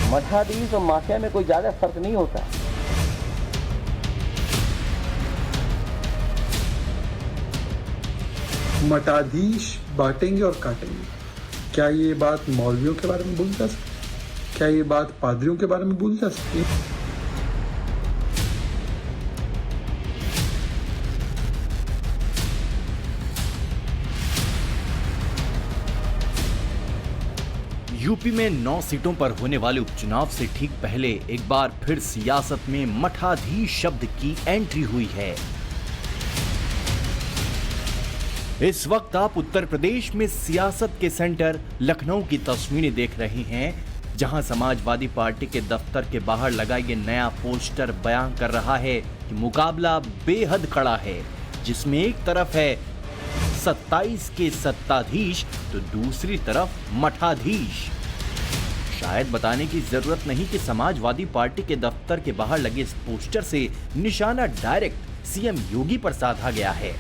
मठाधीश और माफिया में कोई ज्यादा फर्क नहीं होता। मठाधीश बांटेंगे और काटेंगे, क्या ये बात मौलवियों के बारे में बोली जा सकती? क्या ये बात पादरियों के बारे में बोली जा सकती है? यूपी में 9 सीटों पर होने वाले उपचुनाव से ठीक पहले एक बार फिर सियासत में मठाधीश शब्द की एंट्री हुई है। इस वक्त आप उत्तर प्रदेश में सियासत के सेंटर लखनऊ की तस्वीरें देख रहे हैं, जहां समाजवादी पार्टी के दफ्तर के बाहर लगा ये नया पोस्टर बयान कर रहा है कि मुकाबला बेहद कड़ा है, जिसमें एक तरफ है 27 के सत्ताधीश तो दूसरी तरफ मठाधीश। शायद बताने की जरूरत नहीं कि समाजवादी पार्टी के दफ्तर के बाहर लगे इस पोस्टर से निशाना डायरेक्ट सीएम योगी पर साधा गया है।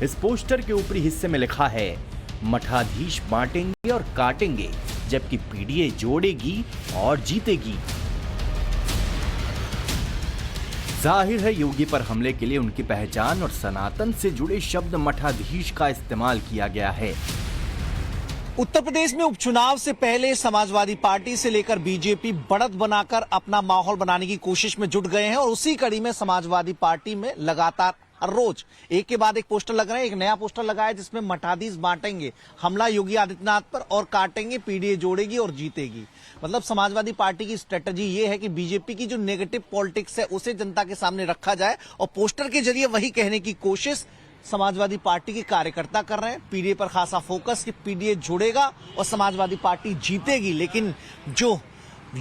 इस पोस्टर के ऊपरी हिस्से में लिखा है, मठाधीश बांटेंगे और काटेंगे, जबकि पीडीए जोड़ेगी और जीतेगी। जाहिर है योगी पर हमले के लिए उनकी पहचान और सनातन से जुड़े शब्द मठाधीश का इस्तेमाल किया गया है। उत्तर प्रदेश में उपचुनाव से पहले समाजवादी पार्टी से लेकर बीजेपी बढ़त बनाकर अपना माहौल बनाने की कोशिश में जुट गए हैं और उसी कड़ी में समाजवादी पार्टी में लगातार रोज एक के बाद एक पोस्टर लग रहे हैं। एक नया पोस्टर लगा है जिसमें मठाधीश बांटेंगे, हमला योगी आदित्यनाथ पर, और काटेंगे, पीडीए जोड़ेगी और जीतेगी। मतलब समाजवादी पार्टी की स्ट्रेटजी ये है कि बीजेपी की जो नेगेटिव पॉलिटिक्स है उसे जनता के सामने रखा जाए और पोस्टर के जरिए वही कहने की कोशिश समाजवादी पार्टी के कार्यकर्ता कर रहे हैं। पीडीए पर खासा फोकस कि पीडीए जुड़ेगा और समाजवादी पार्टी जीतेगी। लेकिन जो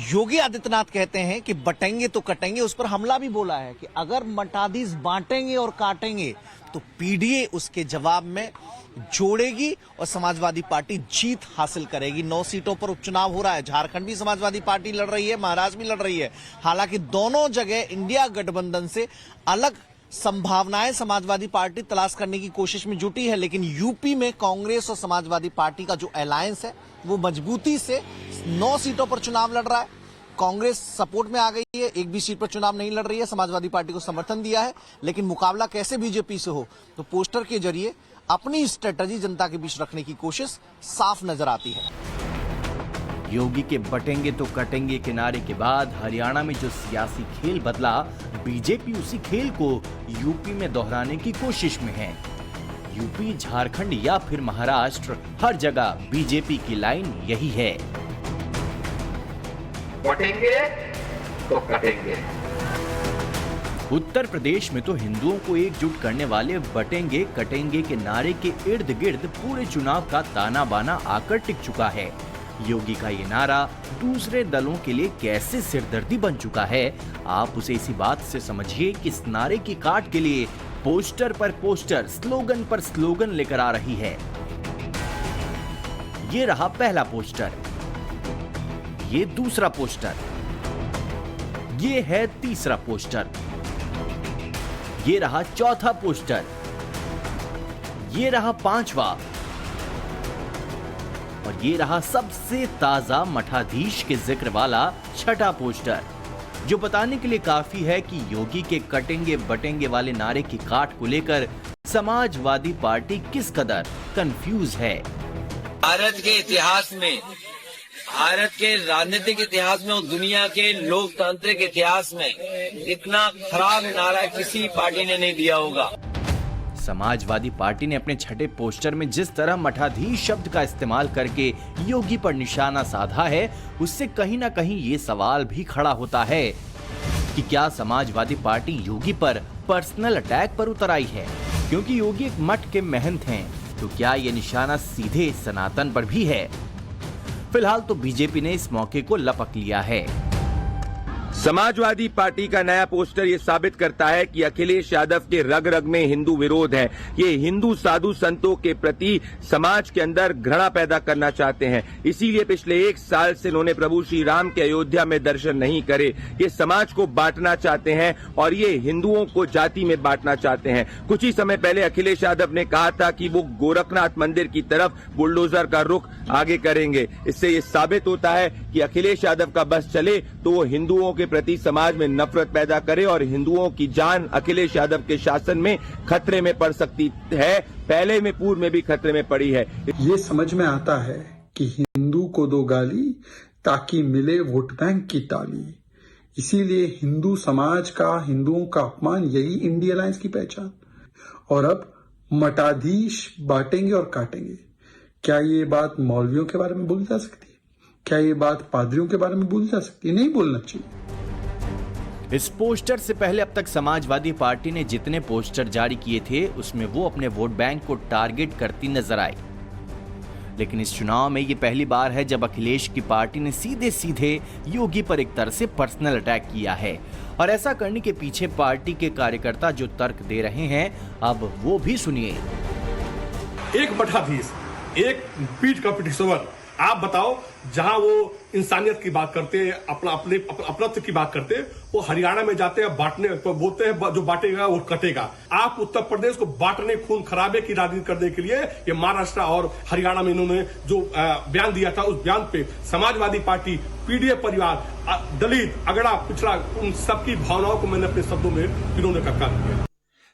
योगी आदित्यनाथ कहते हैं कि बटेंगे तो कटेंगे, उस पर हमला भी बोला है कि अगर मठाधीश बांटेंगे और काटेंगे तो पीडीए उसके जवाब में जोड़ेगी और समाजवादी पार्टी जीत हासिल करेगी। 9 सीटों पर उपचुनाव हो रहा है। झारखंड भी समाजवादी पार्टी लड़ रही है, महाराष्ट्र भी लड़ रही है। हालांकि दोनों जगह इंडिया गठबंधन से अलग संभावनाएं समाजवादी पार्टी तलाश करने की कोशिश में जुटी है। लेकिन यूपी में कांग्रेस और समाजवादी पार्टी का जो अलायंस है वो मजबूती से 9 सीटों पर चुनाव लड़ रहा है। कांग्रेस सपोर्ट में आ गई है, एक भी सीट पर चुनाव नहीं लड़ रही है, समाजवादी पार्टी को समर्थन दिया है। लेकिन मुकाबला कैसे बीजेपी से हो, तो पोस्टर के जरिए अपनी स्ट्रेटजी जनता के बीच रखने की कोशिश साफ नजर आती है। योगी के बटेंगे तो कटेंगे के नारे के बाद हरियाणा में जो सियासी खेल बदला, बीजेपी उसी खेल को यूपी में दोहराने की कोशिश में है। यूपी, झारखंड या फिर महाराष्ट्र, हर जगह बीजेपी की लाइन यही है, बटेंगे तो कटेंगे। उत्तर प्रदेश में तो हिंदुओं को एकजुट करने वाले बटेंगे कटेंगे के नारे के इर्द गिर्द पूरे चुनाव का ताना बाना आकर टिक चुका है। योगी का ये नारा दूसरे दलों के लिए कैसे सिरदर्दी बन चुका है, आप उसे इसी बात से समझिए कि इस नारे की काट के लिए पोस्टर पर पोस्टर, स्लोगन पर स्लोगन लेकर आ रही है। ये रहा पहला पोस्टर, ये दूसरा पोस्टर, ये है तीसरा पोस्टर, ये रहा चौथा पोस्टर, ये रहा पांचवा और ये रहा सबसे ताजा मठाधीश के जिक्र वाला छठा पोस्टर, जो बताने के लिए काफी है कि योगी के कटेंगे बटेंगे वाले नारे की काट को लेकर समाजवादी पार्टी किस कदर कंफ्यूज है। भारत के इतिहास में, भारत के राजनीतिक इतिहास में और दुनिया के लोकतांत्रिक इतिहास में इतना खराब नारा किसी पार्टी ने नहीं दिया होगा। समाजवादी पार्टी ने अपने छठे पोस्टर में जिस तरह मठाधीश शब्द का इस्तेमाल करके योगी पर निशाना साधा है, उससे कहीं ना कहीं ये सवाल भी खड़ा होता है कि क्या समाजवादी पार्टी योगी पर पर्सनल अटैक पर उतर आई है। क्योंकि योगी एक मठ के महंत हैं, तो क्या ये निशाना सीधे सनातन पर भी है? फिलहाल तो बीजेपी ने इस मौके को लपक लिया है। समाजवादी पार्टी का नया पोस्टर ये साबित करता है कि अखिलेश यादव के रग रग में हिंदू विरोध है। ये हिंदू साधु संतों के प्रति समाज के अंदर घृणा पैदा करना चाहते हैं। इसीलिए पिछले 1 साल से इन्होंने प्रभु श्री राम के अयोध्या में दर्शन नहीं करे। ये समाज को बांटना चाहते हैं और ये हिंदुओं को जाति में बांटना चाहते हैं। कुछ ही समय पहले अखिलेश यादव ने कहा था कि वो गोरखनाथ मंदिर की तरफ बुलडोजर का रुख आगे करेंगे। इससे ये साबित होता है कि अखिलेश यादव का बस चले तो वो हिंदुओं के प्रति समाज में नफरत पैदा करे और हिंदुओं की जान अखिलेश यादव के शासन में खतरे में पड़ सकती है। पहले में पूर्व में भी खतरे में पड़ी है। ये समझ में आता है कि हिंदू को दो गाली ताकि मिले वोट बैंक की ताली। इसीलिए हिंदू समाज का, हिंदुओं का अपमान, यही इंडिया अलायंस की पहचान। और अब मठाधीश बांटेंगे और काटेंगे। क्या ये बात मौलवियों के बारे में बोली जा सकती है? क्या ये बात पादरियों के बारे में बोली जा सकती है? नहीं बोलना चाहिए। इस पोस्टर से पहले अब तक समाजवादी पार्टी ने जितने पोस्टर जारी किए थे उसमें वो अपने वोट बैंक को टारगेट करती नजर आई। लेकिन इस चुनाव में ये पहली बार है जब अखिलेश की पार्टी ने सीधे सीधे योगी पर एक तरह से पर्सनल अटैक किया है। और ऐसा करने के पीछे पार्टी के कार्यकर्ता जो तर्क दे रहे हैं, अब वो भी सुनिए। एक मठाधीश, एक पीठ का पिटिशनर, आप बताओ, जहां वो इंसानियत की बात करते हैं, अपनत्व की बात करते हैं, वो हरियाणा में जाते हैं बांटने, तो बोलते हैं जो बांटेगा वो कटेगा। आप उत्तर प्रदेश को बांटने, खून खराबे की राजनीति करने के लिए ये महाराष्ट्र और हरियाणा में इन्होंने जो बयान दिया था, उस बयान पे समाजवादी पार्टी, पीडीए परिवार, दलित, अगड़ा, पिछड़ा, उन सबकी भावनाओं को मैंने अपने शब्दों में इन्होंने कक्का दिया।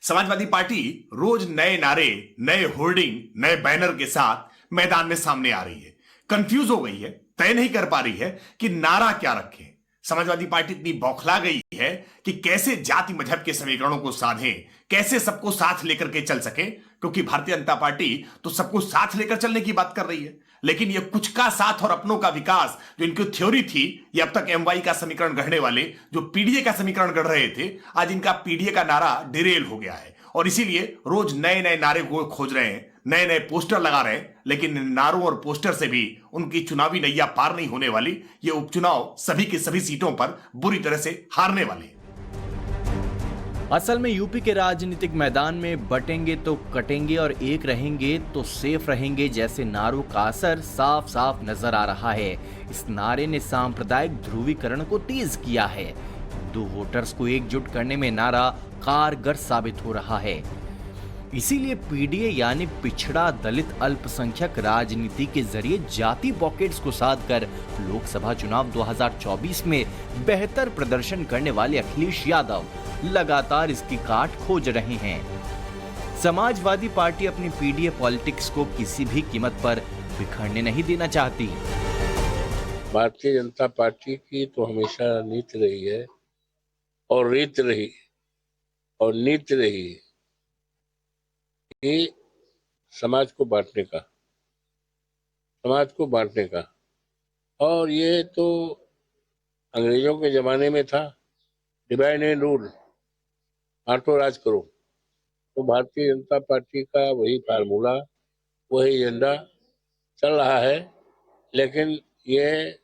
समाजवादी पार्टी रोज नए नारे, नए होर्डिंग, नए बैनर के साथ मैदान में सामने आ रही है। कंफ्यूज हो गई है, तय नहीं कर पा रही है कि नारा क्या रखें। समाजवादी पार्टी इतनी बौखला गई है कि कैसे जाति मजहब के समीकरणों को साधें, कैसे सबको साथ लेकर के चल सके, क्योंकि भारतीय जनता पार्टी तो सबको साथ लेकर चलने की बात कर रही है। लेकिन ये कुछ का साथ और अपनों का विकास जो इनकी थ्योरी थी, ये अब तक एमवाई का समीकरण गढ़ने वाले जो पीडीए का समीकरण गढ़ रहे थे, आज इनका पीडीए का नारा डिरेल हो गया है। और इसीलिए रोज नए नए नारे को खोज रहे हैं, नए नए पोस्टर लगा रहे हैं, लेकिन नारों और पोस्टर से भी उनकी चुनावी नैया पार नहीं होने वाली। ये उपचुनाव सभी की सभी सीटों पर बुरी तरह से हारने वाले हैं। असल में यूपी के राजनीतिक मैदान में बटेंगे तो कटेंगे और एक रहेंगे तो सेफ रहेंगे जैसे नारों का असर साफ साफ नजर आ रहा है। इस नारे ने सांप्रदायिक ध्रुवीकरण को तेज किया है। हिंदू वोटर्स को एकजुट करने में नारा कारगर साबित हो रहा है। इसीलिए पीडीए यानी पिछड़ा दलित अल्पसंख्यक राजनीति के जरिए जाति पॉकेट्स को साधकर लोकसभा चुनाव 2024 में बेहतर प्रदर्शन करने वाले अखिलेश यादव लगातार इसकी काट खोज रहे हैं। समाजवादी पार्टी अपनी पीडीए पॉलिटिक्स को किसी भी कीमत पर बिखरने नहीं देना चाहती। भारतीय जनता पार्टी की तो हमेशा नीति रही है और रीत रही और नीति रही कि समाज को बांटने का। और ये तो अंग्रेजों के जमाने में था, डिवाइड एंड रूल, बांटो राज करो। तो भारतीय जनता पार्टी का वही फार्मूला, वही एजेंडा चल रहा है, लेकिन ये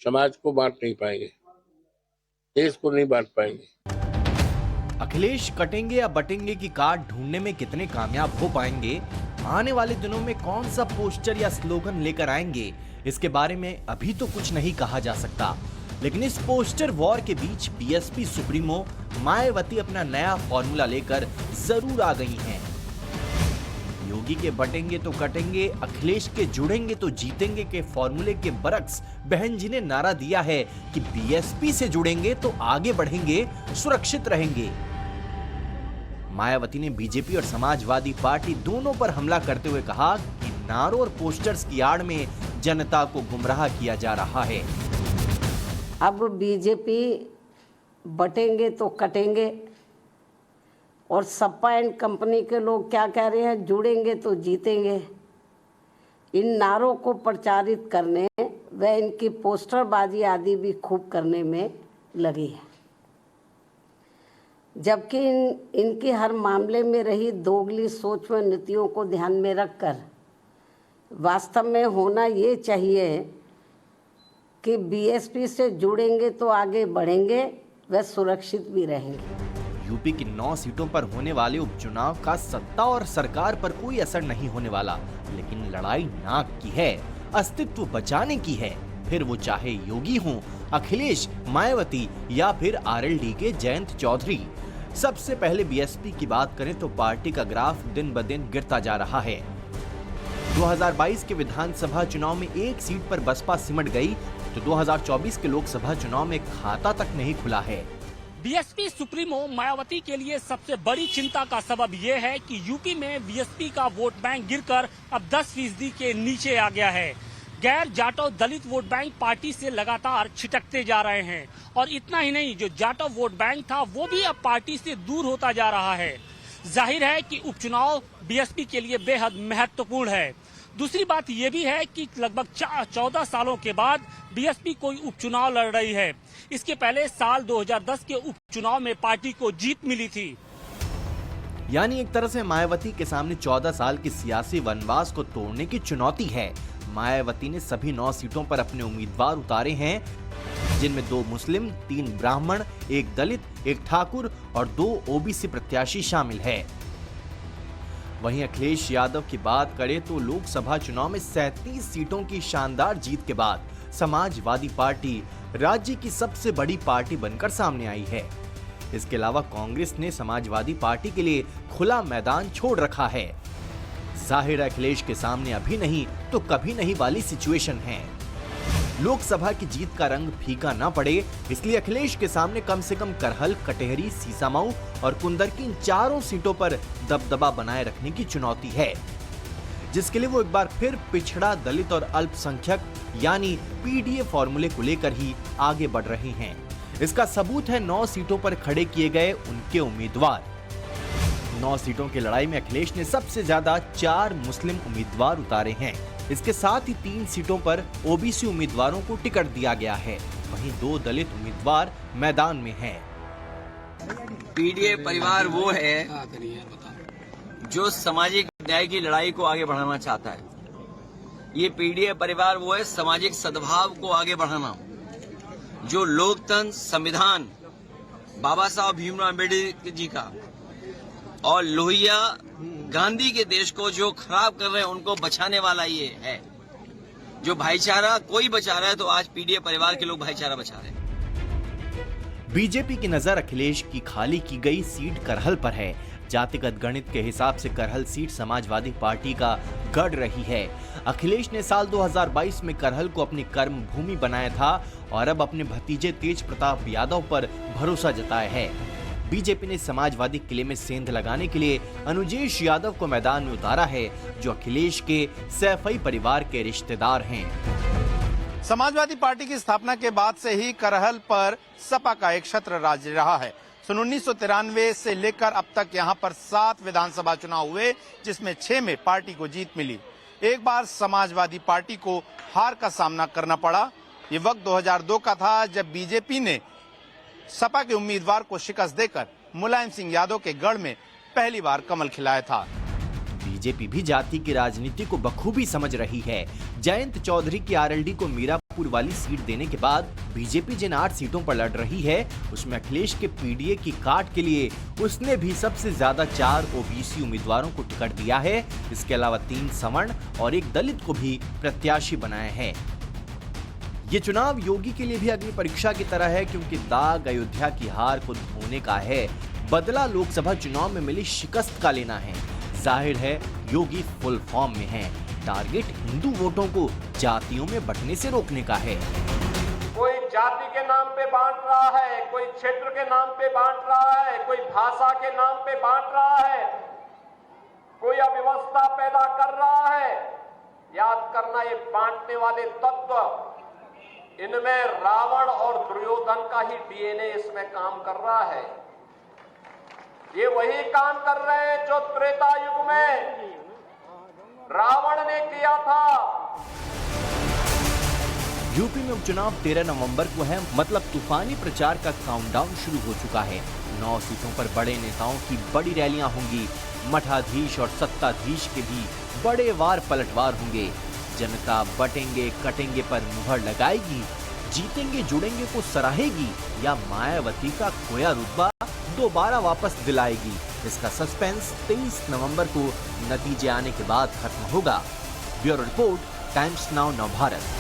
समाज को बांट नहीं पाएंगे, देश को नहीं बांट पाएंगे। अखिलेश कटेंगे या बटेंगे की काट ढूंढने में कितने कामयाब हो पाएंगे, आने वाले दिनों में कौन सा पोस्टर या स्लोगन लेकर आएंगे, इसके बारे में अभी तो कुछ नहीं कहा जा सकता। लेकिन इस पोस्टर वॉर के बीच बीएसपी सुप्रीमो मायावती अपना नया फॉर्मूला लेकर जरूर आ गई हैं। योगी के बटेंगे तो कटेंगे, अखिलेश के जुड़ेंगे तो जीतेंगे के फॉर्मूले के बरक्स बहन जी ने नारा दिया है कि बीएसपी से जुड़ेंगे तो आगे बढ़ेंगे, सुरक्षित रहेंगे। मायावती ने बीजेपी और समाजवादी पार्टी दोनों पर हमला करते हुए कहा कि नारों और पोस्टर्स की आड़ में जनता को गुमराह किया जा रहा है। अब बीजेपी बटेंगे तो कटेंगे और सपा एंड कंपनी के लोग क्या कह रहे हैं, जुड़ेंगे तो जीतेंगे। इन नारों को प्रचारित करने व इनकी पोस्टरबाजी आदि भी खूब करने में लगी है, जबकि इनकी हर मामले में रही दोगली सोच व नीतियों को ध्यान में रखकर वास्तव में होना ये चाहिए कि बीएसपी से जुड़ेंगे तो आगे बढ़ेंगे व सुरक्षित भी रहेंगे। यूपी की 9 सीटों पर होने वाले उपचुनाव का सत्ता और सरकार पर कोई असर नहीं होने वाला, लेकिन लड़ाई नाक की है, अस्तित्व बचाने की है। फिर वो चाहे योगी हों, अखिलेश, मायावती या फिर आरएलडी के जयंत चौधरी। सबसे पहले बीएसपी की बात करें तो पार्टी का ग्राफ दिन ब दिन गिरता जा रहा है। 2022 के विधानसभा चुनाव में एक सीट पर बसपा सिमट गई, तो 2024 के लोकसभा चुनाव में खाता तक नहीं खुला है। बीएसपी सुप्रीमो मायावती के लिए सबसे बड़ी चिंता का सबब ये है कि यूपी में बीएसपी का वोट बैंक गिरकर अब 10% के नीचे आ गया है। गैर जाटव दलित वोट बैंक पार्टी से लगातार छिटकते जा रहे हैं और इतना ही नहीं, जो जाटव वोट बैंक था वो भी अब पार्टी से दूर होता जा रहा है। जाहिर है कि उपचुनाव बीएसपी के लिए बेहद महत्वपूर्ण है। दूसरी बात ये भी है कि लगभग 14 सालों के बाद बीएसपी कोई उपचुनाव लड़ रही है। इसके पहले साल 2010 के उपचुनाव में पार्टी को जीत मिली थी। यानी एक तरह से मायावती के सामने 14 साल की सियासी वनवास को तोड़ने की चुनौती है। मायावती ने सभी 9 सीटों पर अपने उम्मीदवार उतारे हैं, जिनमें 2 मुस्लिम, 3 ब्राह्मण, 1 दलित, 1 ठाकुर और 2 ओबीसी प्रत्याशी शामिल है। वहीं अखिलेश यादव की बात करें तो लोकसभा चुनाव में 37 सीटों की शानदार जीत के बाद समाजवादी पार्टी राज्य की सबसे बड़ी पार्टी बनकर सामने आई है। इसके अलावा कांग्रेस ने समाजवादी पार्टी के लिए खुला मैदान छोड़ रखा है। जाहिर अखिलेश के सामने अभी नहीं तो कभी नहीं वाली सिचुएशन है। लोकसभा की जीत का रंग फीका ना पड़े, इसलिए अखिलेश के सामने कम से कम करहल, कटेहरी, सीसामऊ और कुंदर की इन 4 सीटों पर दबदबा बनाए रखने की चुनौती है, जिसके लिए वो एक बार फिर पिछड़ा, दलित और अल्पसंख्यक यानी पीडीए फॉर्मूले को लेकर ही आगे बढ़ रहे हैं। इसका सबूत है 9 सीटों पर खड़े किए गए उनके उम्मीदवार। 9 सीटों की लड़ाई में अखिलेश ने सबसे ज्यादा 4 मुस्लिम उम्मीदवार उतारे हैं। इसके साथ ही 3 सीटों पर ओबीसी उम्मीदवारों को टिकट दिया गया है। वहीं 2 दलित उम्मीदवार मैदान में हैं। पीडीए परिवार वो है जो सामाजिक न्याय की लड़ाई को आगे बढ़ाना चाहता है। ये पीडीए परिवार वो है सामाजिक सद्भाव को आगे बढ़ाना, जो लोकतंत्र, संविधान, बाबा साहब भीमराव अम्बेडकर जी का और लोहिया गांधी के देश को जो खराब कर रहे हैं उनको बचाने वाला ये है। जो भाईचारा कोई बचा रहा है तो आज पीडीए परिवार के लोग भाईचारा बचा रहे हैं। बीजेपी की नजर अखिलेश की खाली की गई सीट करहल पर है। जातिगत गणित के हिसाब से करहल सीट समाजवादी पार्टी का गढ़ रही है। अखिलेश ने साल 2022 में करहल को अपनी कर्म भूमि बनाया था और अब अपने भतीजे तेज प्रताप यादव पर भरोसा जताया है। बीजेपी ने समाजवादी किले में सेंध लगाने के लिए अनुजेश यादव को मैदान में उतारा है, जो अखिलेश के सैफई परिवार के रिश्तेदार हैं। समाजवादी पार्टी की स्थापना के बाद से ही करहल पर सपा का एक छत्र राज रहा है। सन 1993 से लेकर अब तक यहां पर 7 विधानसभा चुनाव हुए, जिसमें 6 में पार्टी को जीत मिली। एक बार समाजवादी पार्टी को हार का सामना करना पड़ा। ये वक्त 2002 का था, जब बीजेपी ने सपा के उम्मीदवार को शिकस्त देकर मुलायम सिंह यादव के गढ़ में पहली बार कमल खिलाया था। बीजेपी भी जाति की राजनीति को बखूबी समझ रही है। जयंत चौधरी की आरएलडी को मीरापुर वाली सीट देने के बाद बीजेपी जिन 8 सीटों पर लड़ रही है, उसमें अखिलेश के पीडीए की काट के लिए उसने भी सबसे ज्यादा 4 ओबीसी उम्मीदवारों को टिकट दिया है। इसके अलावा 3 सवर्ण और 1 दलित को भी प्रत्याशी बनाया है। ये चुनाव योगी के लिए भी अग्नि परीक्षा की तरह है, क्योंकि दाग अयोध्या की हार को धोने का है, बदला लोकसभा चुनाव में मिली शिकस्त का लेना है। जाहिर है योगी फुल फॉर्म में है। टारगेट हिंदू वोटों को जातियों में बंटने से रोकने का है। कोई जाति के नाम पे बांट रहा है, कोई क्षेत्र के नाम पे बांट रहा है, कोई भाषा के नाम पे बांट रहा है, कोई अव्यवस्था पैदा कर रहा है। याद करना, ये बांटने वाले तत्व, इनमें रावण और दुर्योधन का ही डीएनए इसमें काम कर रहा है। ये वही काम कर रहे हैं जो त्रेता युग में रावण ने किया था। यूपी में उपचुनाव 13 नवंबर को है, मतलब तूफानी प्रचार का काउंटडाउन शुरू हो चुका है। 9 सीटों पर बड़े नेताओं की बड़ी रैलियां होंगी। मठाधीश और सत्ताधीश के भी बड़े वार पलटवार होंगे। जनता बटेंगे कटेंगे पर मुहर लगाएगी जीतेंगे जुड़ेंगे को सराहेगी या मायावती का खोया रुतबा दोबारा वापस दिलाएगी? इसका सस्पेंस 23 नवंबर को नतीजे आने के बाद खत्म होगा। Bureau report, times now Navbharat.